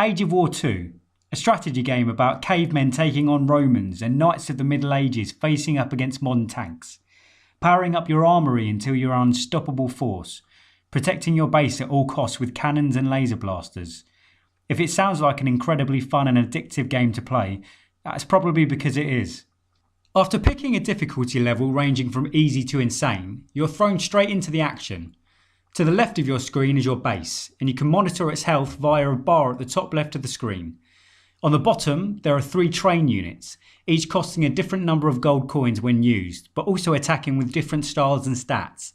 Age of War 2, a strategy game about cavemen taking on Romans and knights of the Middle Ages facing up against modern tanks. Powering up your armoury until you're an unstoppable force, protecting your base at all costs with cannons and laser blasters. If it sounds like an incredibly fun and addictive game to play, that's probably because it is. After picking a difficulty level ranging from easy to insane, you're thrown straight into the action. To the left of your screen is your base, and you can monitor its health via a bar at the top left of the screen. On the bottom, there are 3 train units, each costing a different number of gold coins when used, but also attacking with different styles and stats.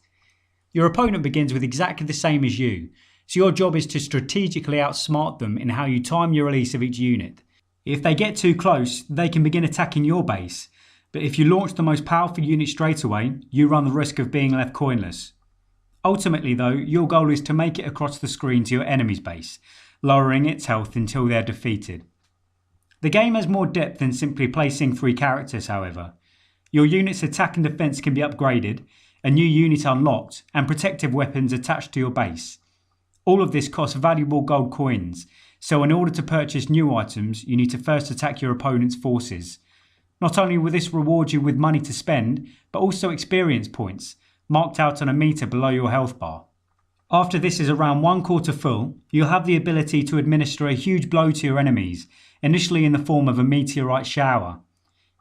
Your opponent begins with exactly the same as you, so your job is to strategically outsmart them in how you time your release of each unit. If they get too close, they can begin attacking your base, but if you launch the most powerful unit straight away, you run the risk of being left coinless. Ultimately though, your goal is to make it across the screen to your enemy's base, lowering its health until they are defeated. The game has more depth than simply placing 3 characters, however. Your unit's attack and defense can be upgraded, a new unit unlocked, and protective weapons attached to your base. All of this costs valuable gold coins, so in order to purchase new items, you need to first attack your opponent's forces. Not only will this reward you with money to spend, but also experience points, marked out on a meter below your health bar. After this is around 1/4 full, you'll have the ability to administer a huge blow to your enemies, initially in the form of a meteorite shower.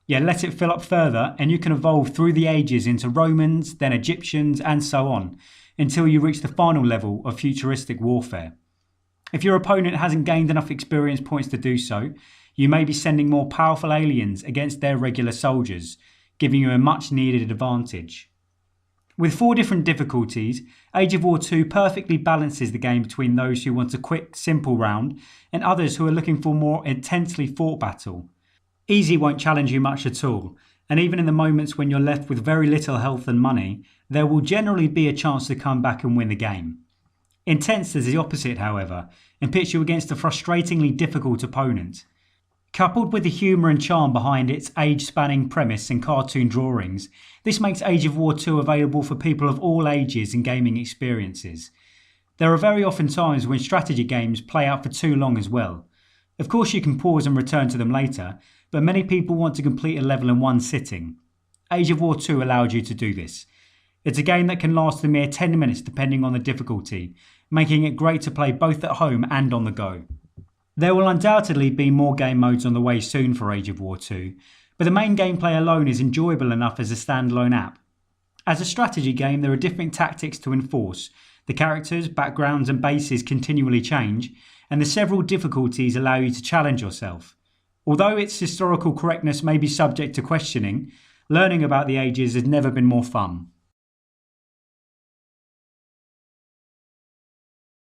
You let it fill up further and you can evolve through the ages into Romans, then Egyptians and so on, until you reach the final level of futuristic warfare. If your opponent hasn't gained enough experience points to do so, you may be sending more powerful aliens against their regular soldiers, giving you a much needed advantage. With 4 different difficulties, Age of War 2 perfectly balances the game between those who want a quick, simple round and others who are looking for more intensely fought battle. Easy won't challenge you much at all, and even in the moments when you're left with very little health and money, there will generally be a chance to come back and win the game. Intense is the opposite, however, and pits you against a frustratingly difficult opponent. Coupled with the humour and charm behind its age-spanning premise and cartoon drawings, this makes Age of War 2 available for people of all ages and gaming experiences. There are very often times when strategy games play out for too long as well. Of course you can pause and return to them later, but many people want to complete a level in one sitting. Age of War 2 allows you to do this. It's a game that can last a mere 10 minutes depending on the difficulty, making it great to play both at home and on the go. There will undoubtedly be more game modes on the way soon for Age of War 2, but the main gameplay alone is enjoyable enough as a standalone app. As a strategy game, there are different tactics to enforce, the characters, backgrounds and bases continually change, and the several difficulties allow you to challenge yourself. Although its historical correctness may be subject to questioning, learning about the ages has never been more fun.